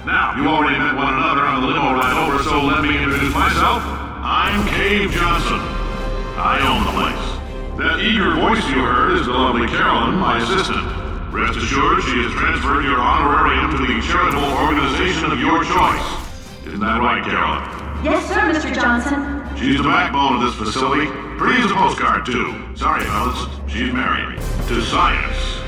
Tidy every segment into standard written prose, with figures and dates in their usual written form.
Now, you already met one another on the limo ride over, so let me introduce myself. I'm Cave Johnson. I own the place. That eager voice you heard is the lovely Carolyn, my assistant. Rest assured, she has transferred your honorarium to the charitable organization of your choice. Isn't that right, Carolyn? Yes, sir, Mr. Johnson. She's the backbone of this facility. Pretty as a postcard, too. Sorry, fellas. She's married. To science.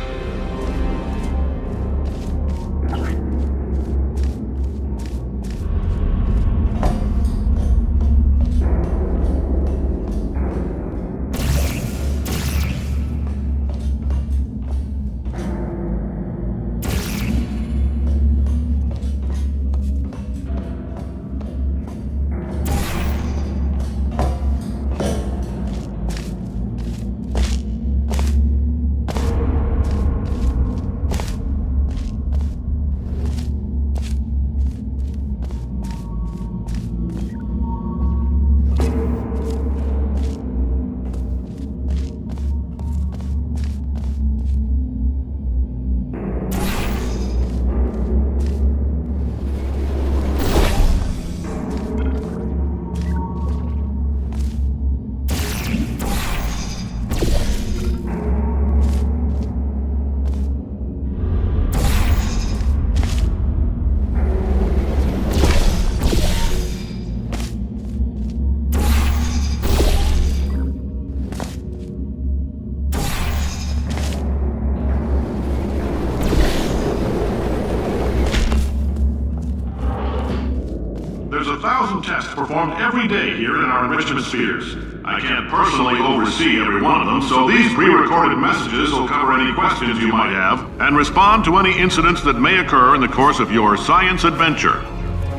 There's 1,000 tests performed every day here in our enrichment spheres. I can't personally oversee every one of them, so these pre-recorded messages will cover any questions you might have and respond to any incidents that may occur in the course of your science adventure.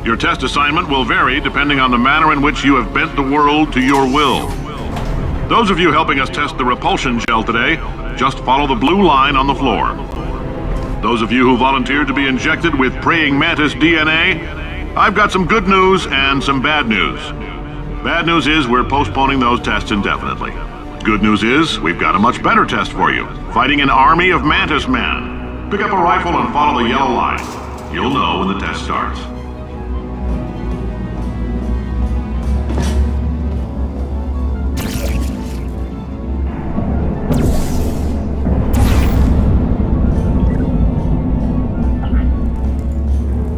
Your test assignment will vary depending on the manner in which you have bent the world to your will. Those of you helping us test the repulsion gel today, just follow the blue line on the floor. Those of you who volunteered to be injected with praying mantis DNA, I've got some good news and some bad news. Bad news is we're postponing those tests indefinitely. Good news is we've got a much better test for you. Fighting an army of mantis men. Pick up a rifle and follow the yellow line. You'll know when the test starts.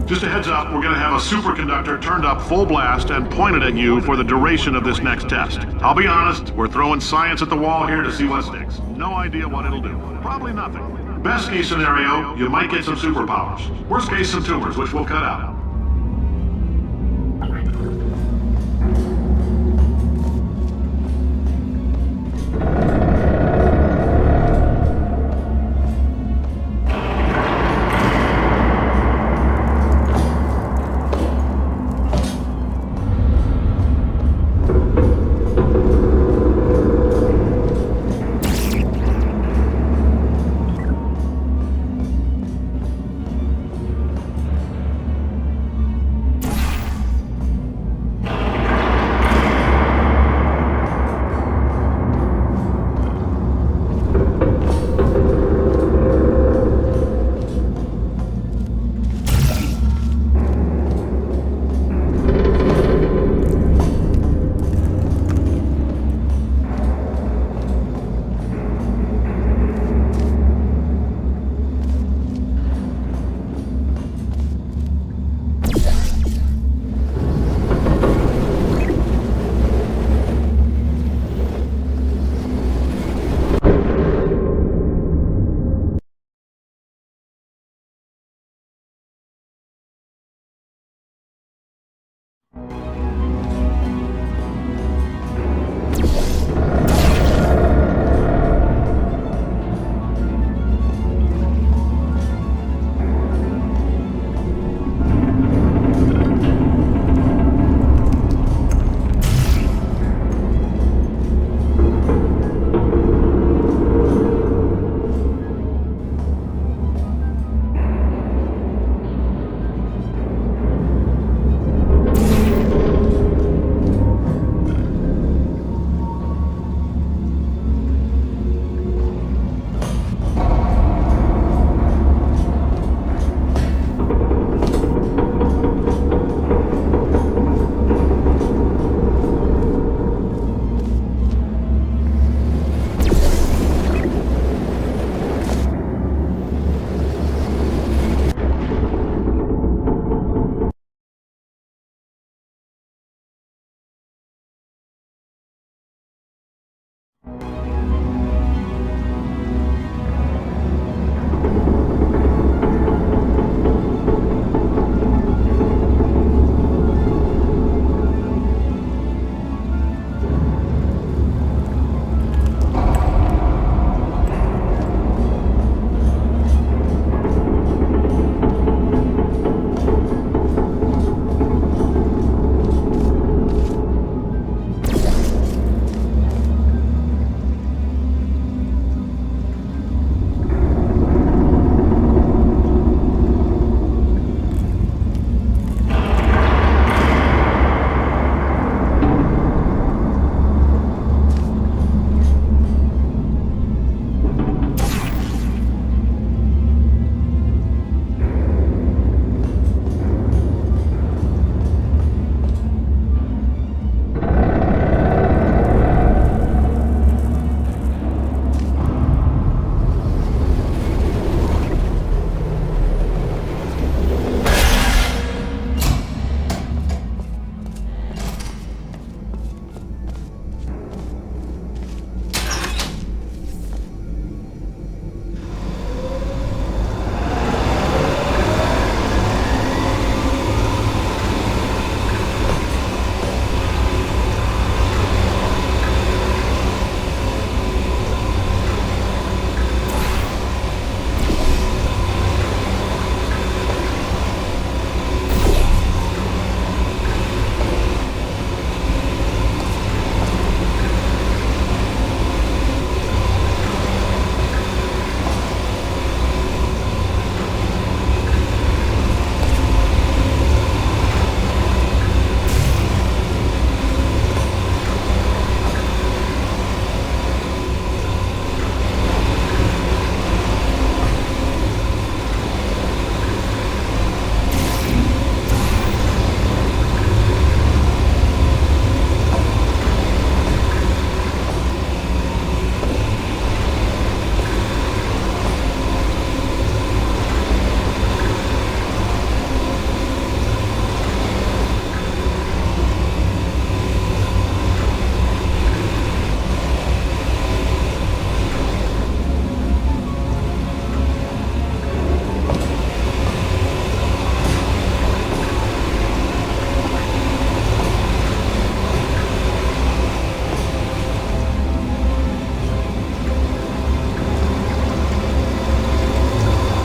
Just a heads up, we're going to have a superconductor turned up full blast and pointed at you for the duration of this next test. I'll be honest, we're throwing science at the wall here to see what sticks. No idea what it'll do. Probably nothing. Best case scenario, you might get some superpowers. Worst case, some tumors, which we'll cut out.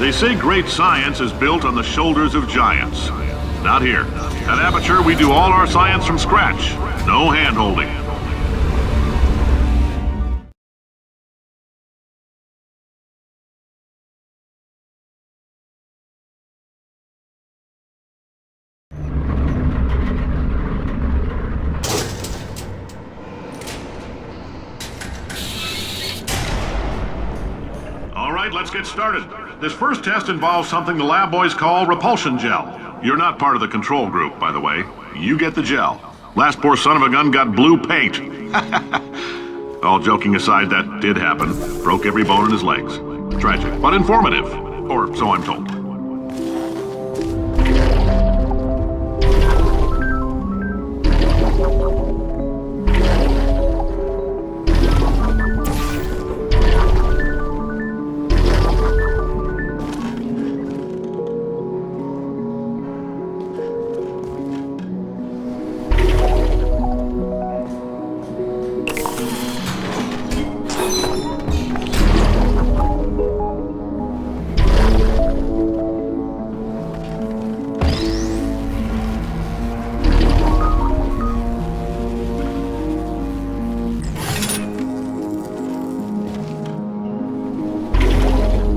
They say great science is built on the shoulders of giants. Not here. At Aperture, we do all our science from scratch. No hand-holding. All right, let's get started. This first test involves something the lab boys call repulsion gel. You're not part of the control group, by the way. You get the gel. Last poor son of a gun got blue paint. All joking aside, that did happen. Broke every bone in his legs. Tragic, but informative. Or so I'm told.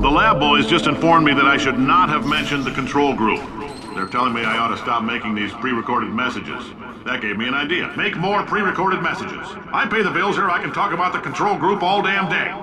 The lab boys just informed me that I should not have mentioned the control group. They're telling me I ought to stop making these pre-recorded messages. That gave me an idea. Make more pre-recorded messages. I pay the bills here, I can talk about the control group all damn day.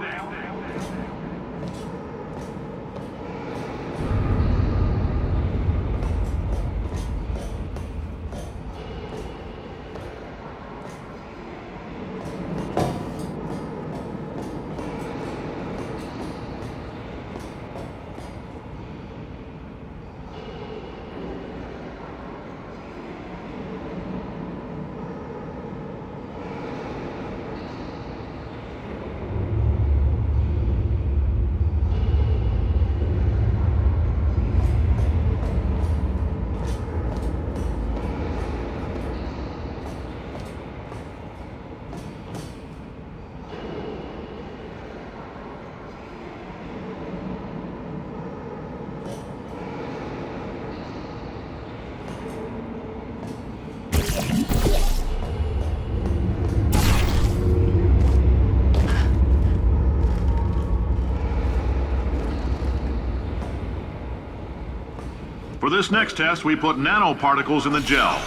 For this next test, we put nanoparticles in the gel.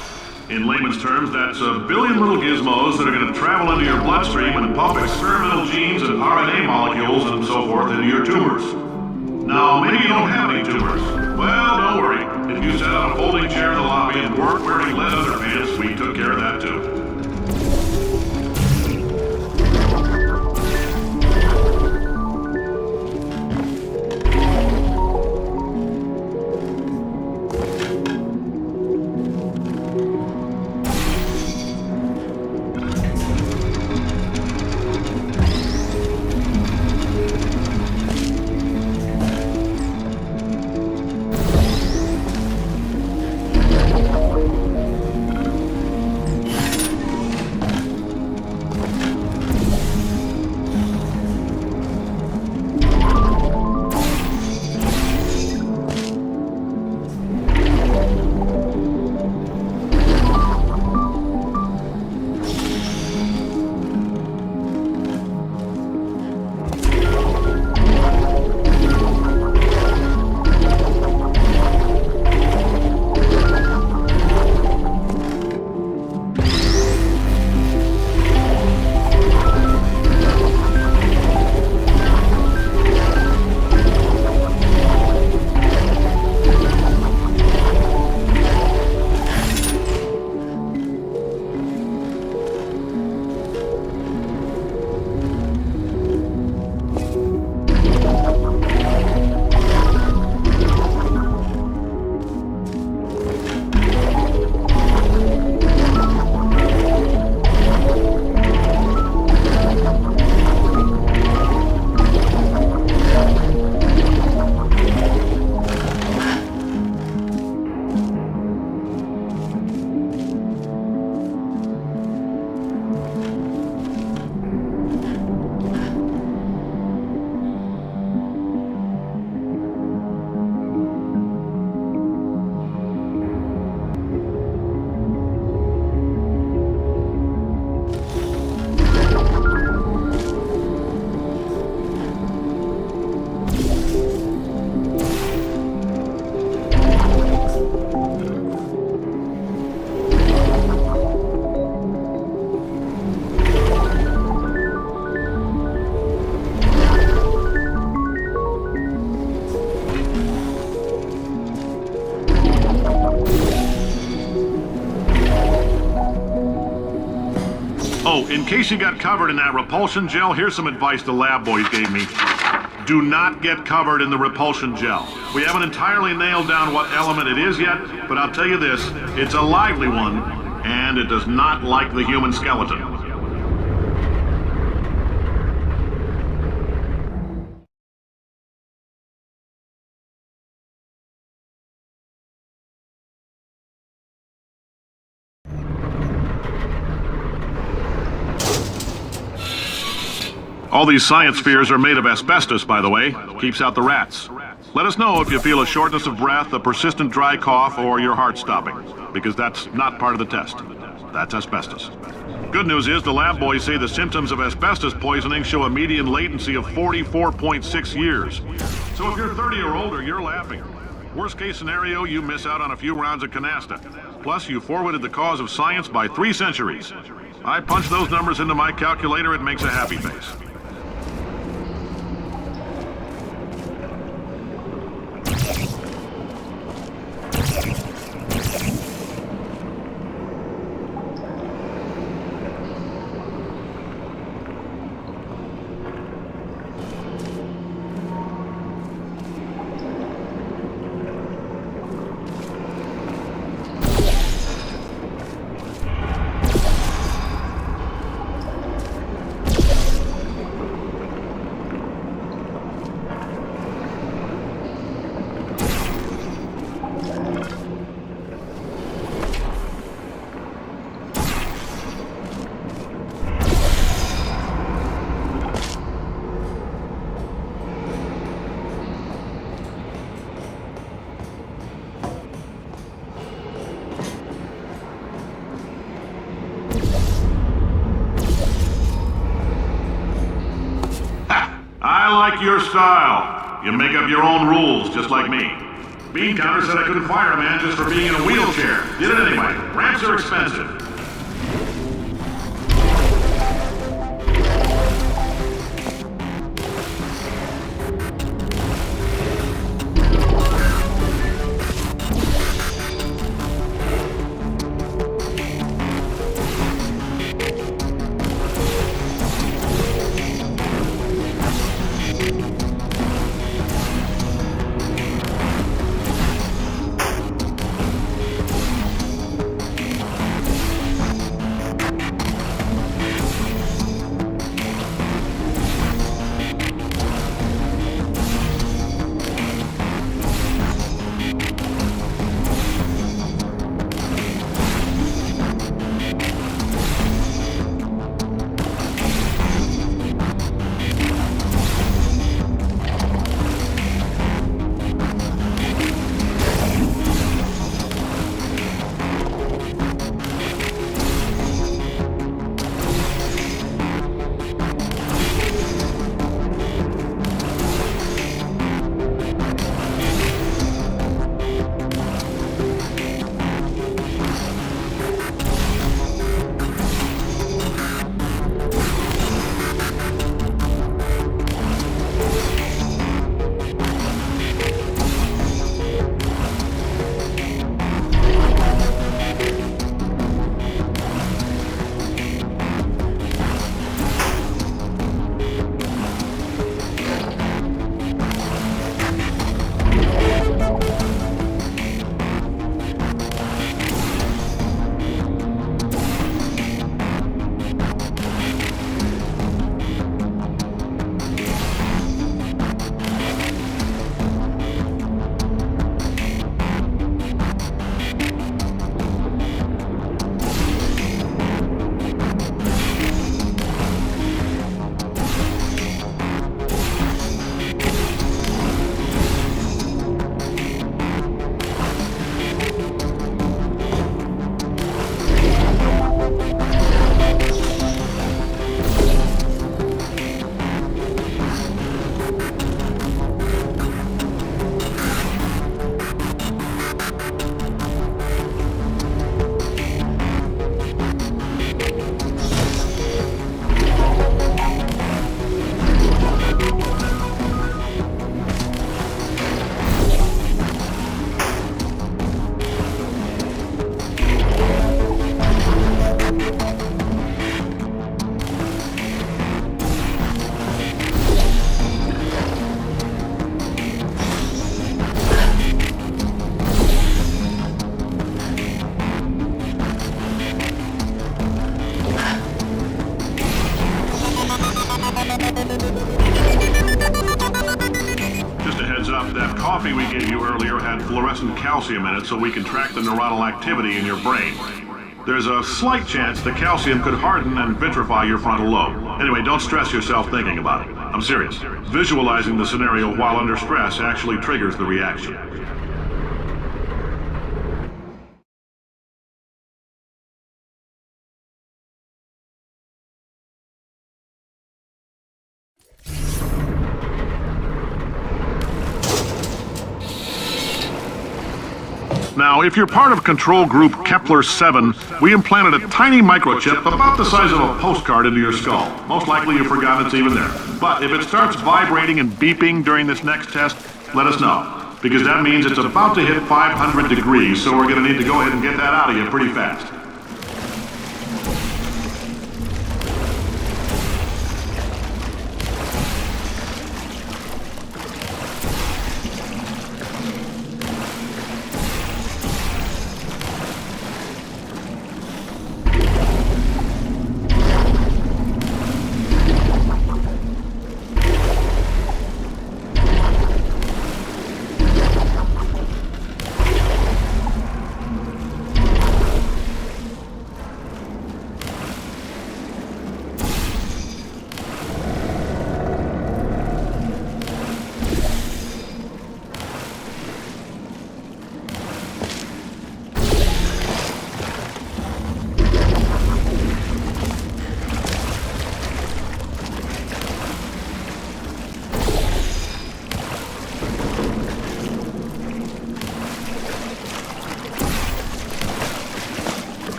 In layman's terms, that's a billion little gizmos that are going to travel into your bloodstream and pump experimental genes and RNA molecules and so forth into your tumors. Now, maybe you don't have any tumors. Well, don't worry. If you sat on a folding chair in the lobby and weren't wearing lead underpants, we took care of that too. Oh, in case you got covered in that repulsion gel, here's some advice the lab boys gave me. Do not get covered in the repulsion gel. We haven't entirely nailed down what element it is yet, but I'll tell you this, it's a lively one, and it does not like the human skeleton. All these science spheres are made of asbestos, by the way. Keeps out the rats. Let us know if you feel a shortness of breath, a persistent dry cough, or your heart stopping, because that's not part of the test. That's asbestos. Good news is the lab boys say the symptoms of asbestos poisoning show a median latency of 44.6 years. So if you're 30 or older, you're laughing. Worst case scenario, you miss out on a few rounds of canasta. Plus, you forwarded the cause of science by 3 centuries. I punch those numbers into my calculator, it makes a happy face. I like your style. You make up your own rules, just like me. Bean Counter said I couldn't fire a man just for being in a wheelchair. Did it anyway. Ramps are expensive. coffee we gave you earlier had fluorescent calcium in it so we can track the neuronal activity in your brain. There's a slight chance the calcium could harden and vitrify your frontal lobe. Anyway, don't stress yourself thinking about it. I'm serious. Visualizing the scenario while under stress actually triggers the reaction. Now, if you're part of control group Kepler-7, we implanted a tiny microchip about the size of a postcard into your skull. Most likely you've forgotten it's even there. But if it starts vibrating and beeping during this next test, let us know. Because that means it's about to hit 500 degrees, so we're going to need to go ahead and get that out of you pretty fast.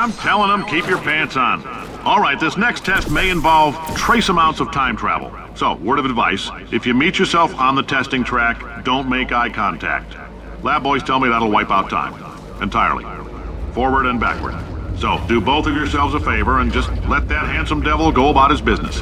I'm telling them, keep your pants on. All right, this next test may involve trace amounts of time travel. So, word of advice, if you meet yourself on the testing track, don't make eye contact. Lab boys tell me that'll wipe out time. Entirely. Forward and backward. So, do both of yourselves a favor and just let that handsome devil go about his business.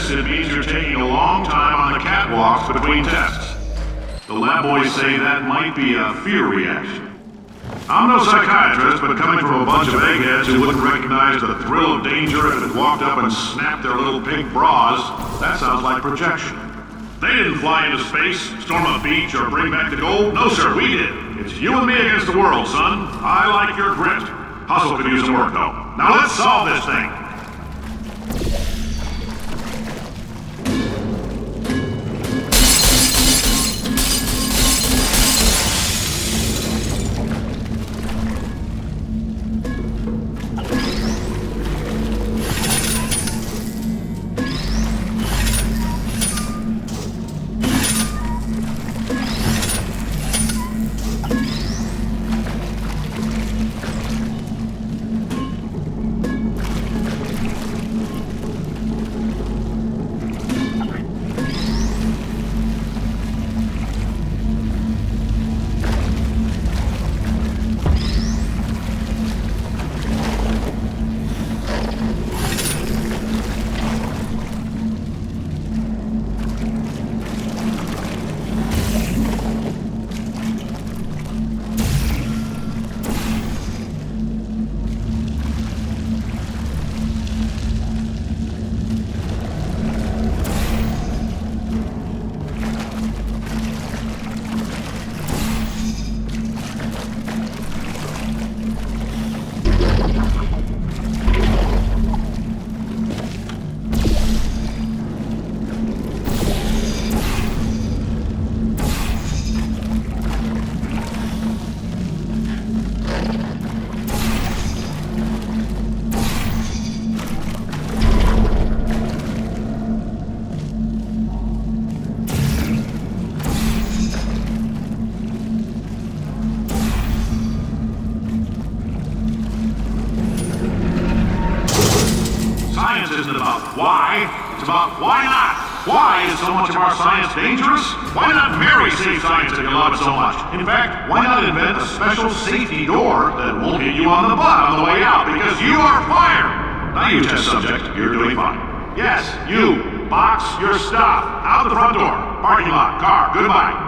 this, it means you're taking a long time on the catwalks between tests. The lab boys say that might be a fear reaction. I'm no psychiatrist, but coming from a bunch of eggheads who wouldn't recognize the thrill of danger if it walked up and snapped their little pink bras, that sounds like projection. They didn't fly into space, storm a beach, or bring back the gold. No, sir, we did. It's you and me against the world, son. I like your grit. Hustle could use some work, though. Now let's solve this thing. Isn't about why, it's about why not. Why is so much of our science dangerous? Why not marry safe science if you love it so much? In fact, why not invent a special safety door that won't hit you on the butt on the way out because you are fired? Now you test subject, you're doing fine. Yes, you, box your stuff, out the front door, parking lot, car, goodbye.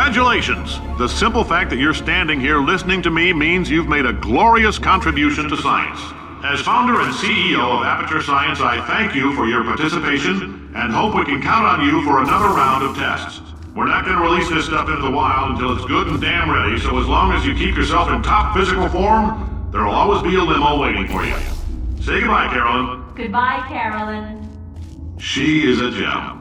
Congratulations! The simple fact that you're standing here listening to me means you've made a glorious contribution to science. As founder and CEO of Aperture Science, I thank you for your participation and hope we can count on you for another round of tests. We're not going to release this stuff into the wild until it's good and damn ready, so as long as you keep yourself in top physical form, there'll always be a limo waiting for you. Say goodbye, Carolyn. Goodbye, Carolyn. She is a gem.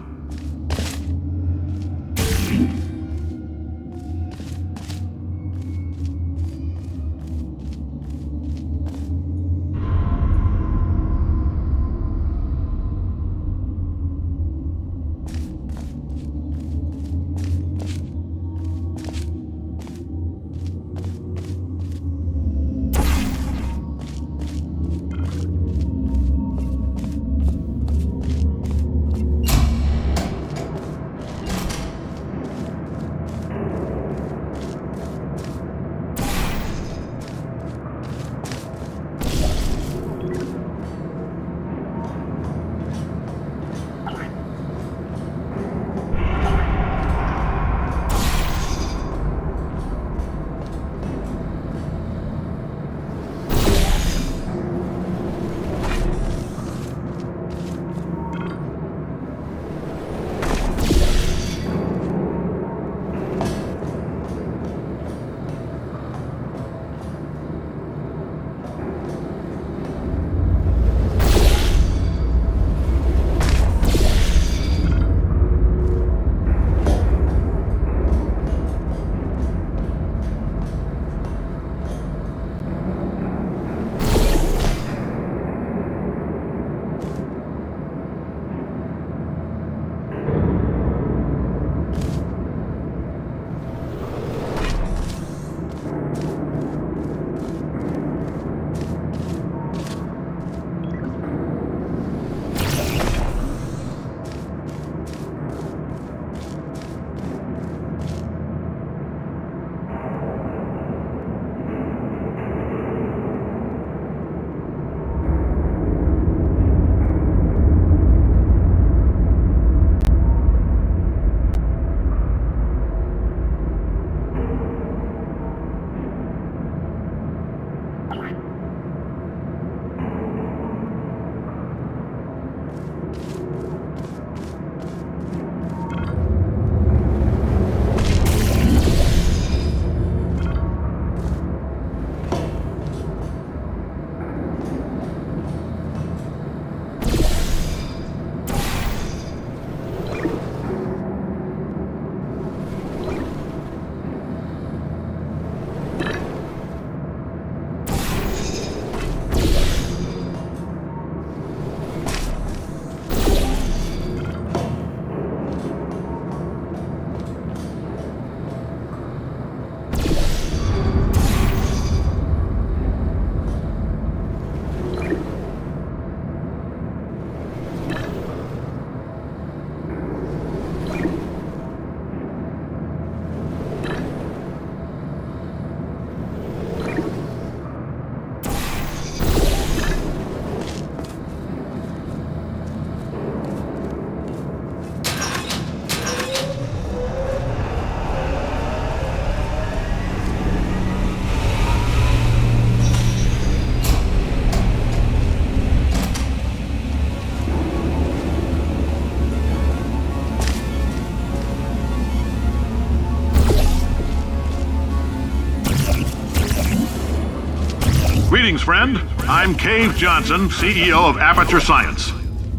Greetings, friend. I'm Cave Johnson, CEO of Aperture Science.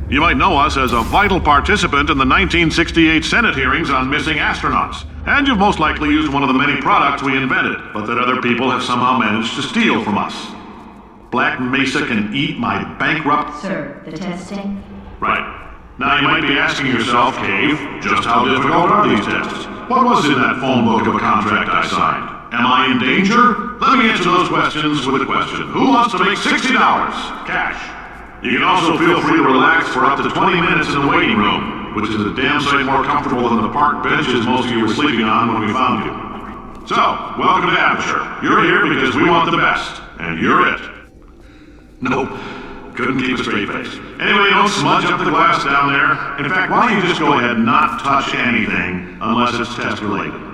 You might know us as a vital participant in the 1968 Senate hearings on missing astronauts. And you've most likely used one of the many products we invented, but that other people have somehow managed to steal from us. Black Mesa can eat my bankrupt... Sir, the testing? Right. Now you might be asking yourself, Cave, just how difficult are these tests? What was in that phone book of a contract I signed? Am I in danger? Let me answer those questions with a question. Who wants to make $60 cash? You can also feel free to relax for up to 20 minutes in the waiting room, which is a damn sight more comfortable than the park benches most of you were sleeping on when we found you. So, welcome to Aperture. You're here because we want the best, and you're it. Nope. Couldn't keep a straight face. Anyway, don't smudge up the glass down there. In fact, why don't you just go ahead and not touch anything unless it's test related?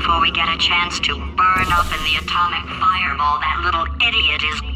Before we get a chance to burn up in the atomic fireball that little idiot is